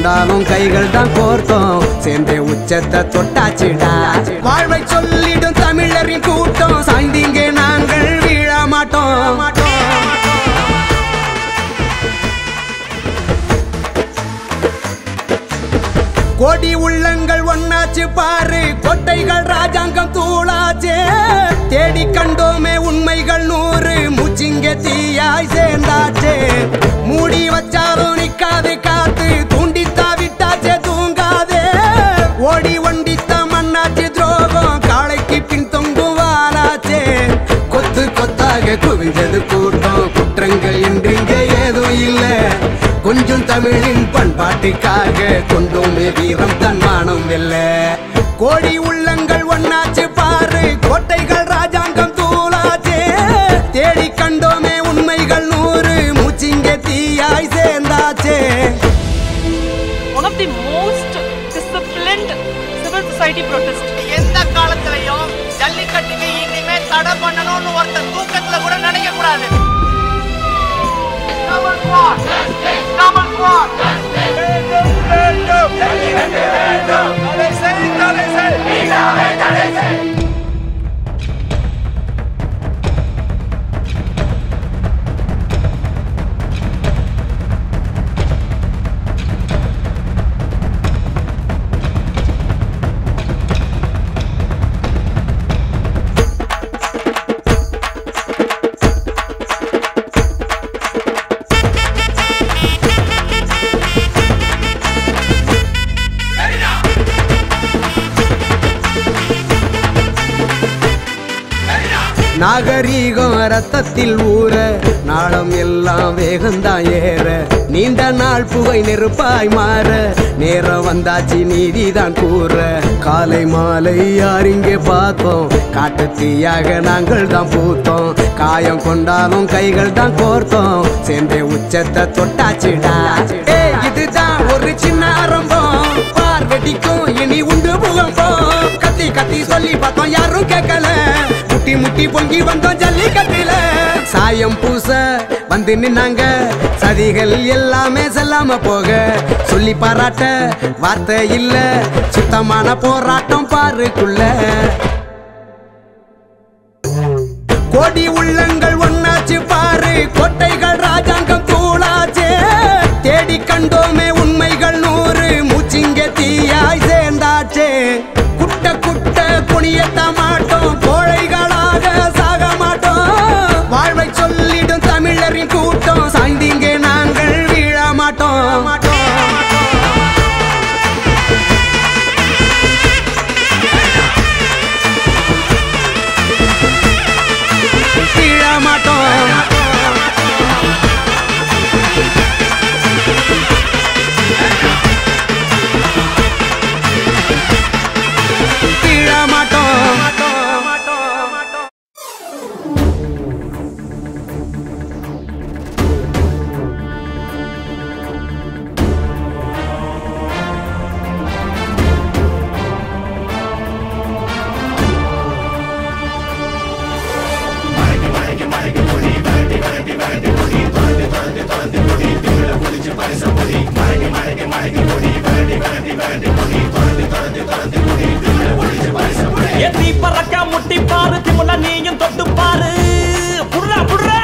கொண்டாலும் கைகள் தான் கோர்த்தோம் சேர்ந்தே உச்சத்தை தொட்டாச்சுடா வாழ்வை சொல்லிடும் தமிழரின் கூட்டம் சாய்ந்தீங்க நாங்கள் வீழ மாட்டோம் கோடி உள்ளங்கள் ஒன்னாச்சு பாரு கொட்டைகள் ராஜாங்கம் தூளாச்சே தேடி கண்டோமே உண்மைகள் 100 மூச்சிங்க தீயாய் சேர்ந்தாச்சே மூடி வச்சாலும் நிக்காது காத்து தூண்டித்தா விட்டாச்சே தூங்காதே ஓடி ஒண்டித்த மண்ணாச்சு துரோகம் காளைக்கு பின் தொங்கும் வாராச்சே கொத்து கொத்தாக குவிஞ்சது கூட்டம் குற்றங்கள் என்றிங்க ஏதும் இல்லை கொஞ்சம் தமிழின் பண்பாட்டுக்காக கொண்டோமே வீரம் தன்மானம் வெல்ல கோடி உள்ளங்கள் ஒன்னாச்சு பாரு கோட்டைகள் ராஜாங்கம் தூளாச்சே தேடி கண்டோமே உண்மைகள் 100 மூச்சிங்க தீயாய் சேர்ந்தாச்சே One of the most disciplined civil society protest. எந்த காலத்திலயும் ஜல்லிக்கட்டுக்கு இனிமே தடை பண்ணணும்னு ஒருத்தர் தூக்கத்துல கூட நினைக்க கூடாது. நாகரீகம் ரத்தத்தில் ஊற நாளம் எல்லாம் வேகந்தான் ஏற நீண்ட நாள் புகை நெருப்பாய் மாற நேரம் வந்தாச்சு நீதிதான் கூற காலை மாலை யாரிங்கே பார்த்தோம் காட்டு தீயாக நாங்கள் தான் பூத்தோம் காயம் கொண்டாலும் கைகள் தான் கோர்த்தோம் சேர்ந்தே உச்சத்தை தொட்டாச்சுடா இதுதான் ஒரு சின்ன ஆரம்பம் பார்வெட்டிக்கும் இனி உண்டு புகம்போம் கத்தி கத்தி சொல்லி பார்த்தோம் யாரும் கேட்கல முட்டி முட்டி பொங்கி வந்தோம் ஜல்லிக்கட்டில சாயம் பூச வந்து நின்னாங்க சதிகள் எல்லாமே செல்லாம போக சொல்லி பாராட்ட வார்த்தை இல்ல சுத்தமான போராட்டம் பாருக்குள்ள கோடி உள்ளங்கள் ஒன்னாச்சு பாரு கொட்டைகள் ராஜாங்கம் தூளாச்சே தேடி கண்டோமே உண்மைகள் 100 மூச்சிங்க தீயாய் சேர்ந்தாச்சே குட்ட குட்ட குனியத்த மாட்டோம் கோழைகளாக சாக மாட்டோம் வாழ்வை சொல்லிடும் தமிழரின் கூட்டம் சாய்ந்தீங்க நாங்கள் வீழ மாட்டோம் வீழ மாட்டோம் எத்தி பறக்க முட்டி பாரு திமுல நீயும் தொட்டு பாரு புடுறா புடுறா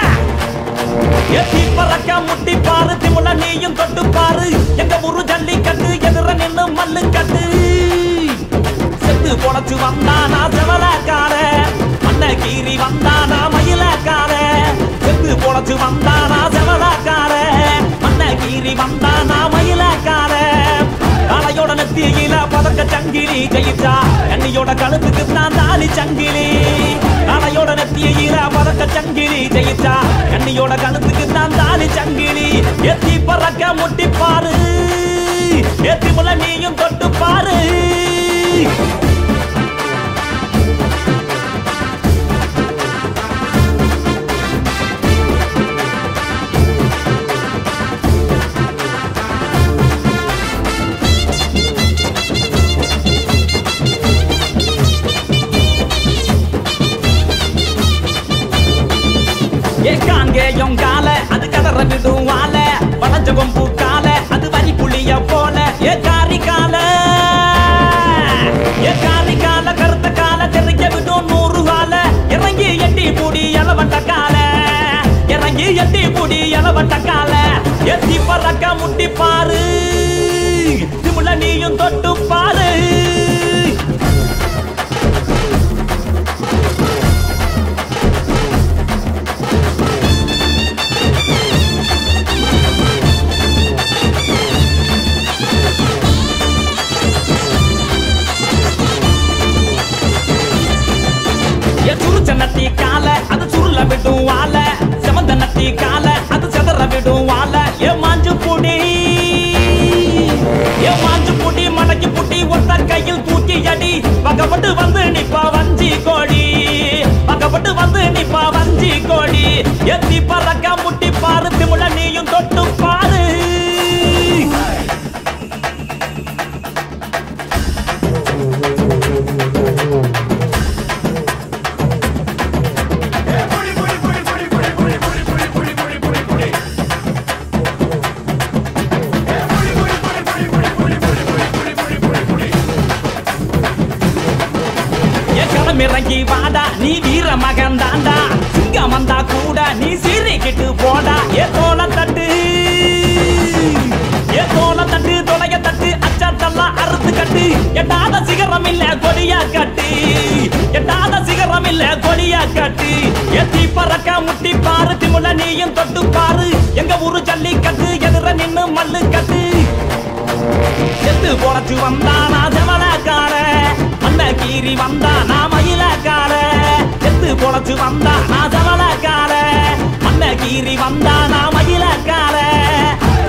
எத்தி பறக்க முட்டி பாரு திமுல நீயும் தொட்டு பாரு எங்க ஊரு ஜல்லிக்கட்டு எதிர நின்னு மல்லு கட்டு செத்து பொழைச்சு வந்தானா செவலக்கார மண்ண கீறி வந்தானா மயிலக்கார செத்து பொழைச்சு வந்தானா செவலக்கார மண்ண கீறி வந்தானா மயிலக்கார காளையோட நெத்தியில பதக்க சங்கிலி ஜெயிச்சா கண்ணியோட கழுத்துக்கு தான் தாலி சங்கிலி காளையோட நெத்தியில பதக்க சங்கிலி ஜெயிச்சா கண்ணியோட கழுத்துக்கு தான் தாலி சங்கிலி எத்தி பறக்க முட்டி பாரு எத்தி முல நீயும் தொட்டு பாரு கால அது கதற விடுவால வளஞ்ச கொம்பு கால அது வரி புளிய போல எட்டி முடி எலவட்ட கால எத்தி பறக்க முட்டி பாரு திமுல நீயும் தொட்டு பாரு நட்டி கால அது சுருள விடும் வாழ செமந்த நட்டி கால அது செதற விடும் வாழ ஏ மாஞ்சு புடி மடக்கி புட்டி ஒத்த கையில் தூக்கி அடி பக்கப்பட்டு வந்து நிப்பா வஞ்சி கோடி பக்கப்பட்டு வந்து நிப்பா வஞ்சி கோடி எத்தி பறக்க முட்டி பாரு திமுல நீயும் தொட்டு பாரு இறங்கி வாடா நீ வீர மகன் தாண்டா சிங்கம் வந்தா கூட நீ சீரிக்கிட்டு போடா ஏ தோல தட்டு தொலைய தட்டு அச்சாத்தெல்லாம் அறுத்து கட்டு எட்டாத சிகரம் இல்ல கொடியா கட்டு எட்டாத சிகரம் இல்ல கொடியா கட்டு எத்தி பறக்க முட்டி பாரு திமுல நீயும் தொட்டு பாரு எங்க ஊரு ஜல்லி கட்டு எதிர நின்னு மல்லு கட்டு செத்து போனச்சு வந்தா நான் செவல கால மண்ண கீறி வந்தா நான் மயில கால செத்து போனச்சு வந்தா நான் செவல கால மண்ண கீறி வந்தா நான் மயில கால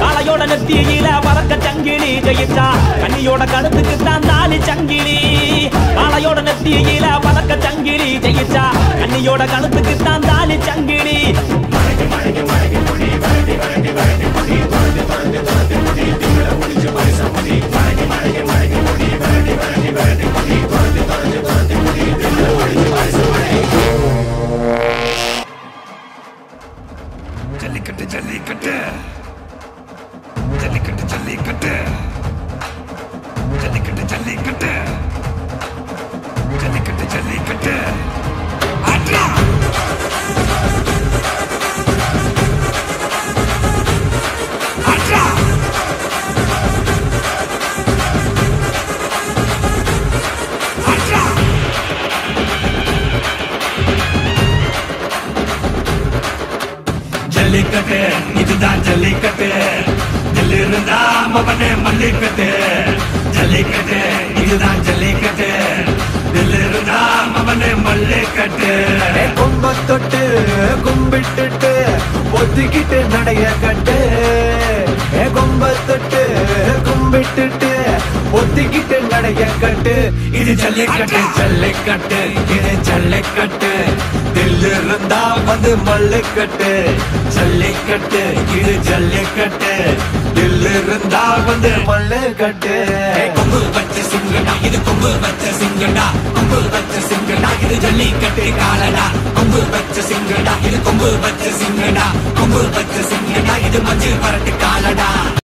காலையோட நெத்தியில பறக்க சங்கிலி ஜெயிச்சா கண்ணியோட கழுத்துக்கு தான் தாலி சங்கிலி காலையோட நெத்தியில பறக்க சங்கிலி ஜெயிச்சா கண்ணியோட கழுத்துக்கு தான் தாலி சங்கிலி ஜல்லிக்கட்டு ஜல்லிக்கட்டு ஜல்லிக்கட்டு ஜல்லிக்கட்டு ஜல்லிக்கட்டு ஜல்லிக்கட்டு ஜல்லிக்கட்டு ஜல்லிக்கட்டு ஆட்ரா ஆட்ரா ஆட்ரா ஜல்லிக்கட்டு இதுதான் ஜல்லிக்கட்டு தில்லிருந்தா மவனே மல்லிக்கட்டு ஜல்லிக்கட்டு இதுதான் ஜல்லிக்கட்டு தில்லிருந்தா மவனே மல்லிக்கட்டு கொம்ப தொட்டு கும்பிட்டுட்டு ஒத்திக்கிட்டு நடைய கட்டு கொம்ப தொட்டு கும்பிட்டுட்டு ஒத்திக்கிட்டு நடைய கட்டு இது ஜல்லிக்கட்டு ஜல்லிக்கட்டு இது ஜல்லிக்கட்டு தில்லிருந்தா வந்து மல்லுக்கட்டு ஜல்லிக்கட்டு இது ஜல்லிக்கட்டு தில்லிருந்தா வந்து மல்லுக்கட்டு கொம்பு வச்ச சிங்கடா இது கொம்பு வச்ச சிங்கடா கொம்பு வச்ச சிங்கடா இது ஜல்லிக்கட்டு காலடா கொம்பு வச்ச சிங்கடா இது கொம்பு வச்ச சிங்கடா கொம்பு வச்ச சிங்கடா இது மஞ்சள் பரட்டு காலடா